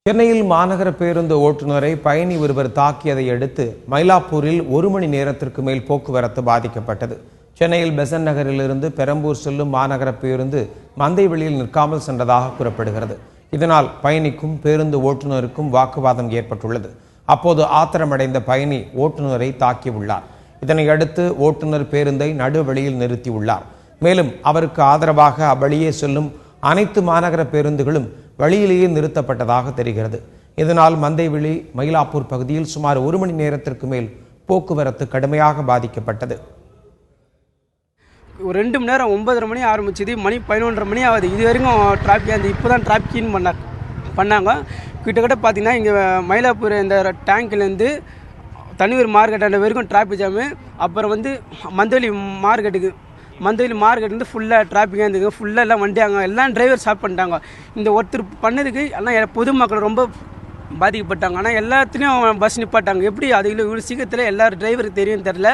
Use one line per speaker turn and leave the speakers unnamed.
சென்னையில் மாநகர பேருந்து ஓட்டுநரை பயணி ஒருவர் தாக்கியதை அடுத்து மயிலாப்பூரில் 1 மணி நேரத்திற்கு மேல் போக்குவரத்து பாதிக்கப்பட்டது. சென்னையில் பெசன்ட் நகரிலிருந்து பெரம்பூர் செல்லும் மாநகர பேருந்து மந்தை வெளியில் நிற்காமல் சென்றதாக கூறப்படுகிறது. இதனால் பயணிக்கும் பேருந்து ஓட்டுநருக்கும் வாக்குவாதம் ஏற்பட்டுள்ளது. அப்போது ஆத்திரமடைந்த பயணி ஓட்டுநரை தாக்கியுள்ளார். இதனை அடுத்து ஓட்டுநர் பேருந்தை நடுவழியில் நிறுத்தியுள்ளார். மேலும் அவருக்கு ஆதரவாக அவ்வழியே செல்லும் அனைத்து மாநகர பேருந்துகளும் வழியிலேயே நிறுத்தப்பட்டதாக தெரிகிறது. இதனால் மந்தைவெளி மயிலாப்பூர் பகுதியில் சுமார் 1 மணி நேரத்திற்கு மேல் போக்குவரத்து கடுமையாக பாதிக்கப்பட்டது.
2 மணி நேரம் 9:30 மணி ஆரம்பிச்சது, மணி 11:30 மணி ஆகுது. இது வரைக்கும் டிராஃபிக் அந்த இப்போ தான் டிராஃபிக் கிளீன் பண்ணாங்க. கிட்டத்தட்ட பார்த்தீங்கன்னா இங்கே மயிலாப்பூர் இந்த டேங்க்லேருந்து தனியூர் மார்க்கெட் அந்த வரைக்கும் டிராஃபிக் ஜாமு. அப்புறம் மந்தவெளி மார்க்கெட் ஃபுல்லாக டிராஃபிக்காக இருந்தது. ஃபுல்லாக எல்லாம் வண்டியாங்க, எல்லாம் டிரைவர் ஸ்டாப் பண்ணிட்டாங்க. இந்த ஒருத்தர் பண்ணதுக்கு எல்லாம் பொதுமக்கள் ரொம்ப பாதிக்கப்பட்டாங்க. ஆனால் எல்லாத்துலேயும் பஸ் நிப்பாட்டாங்க. எப்படி அது இவ்வளோ சீக்கிரத்தில் எல்லா டிரைவருக்கு தெரியும் தெரில.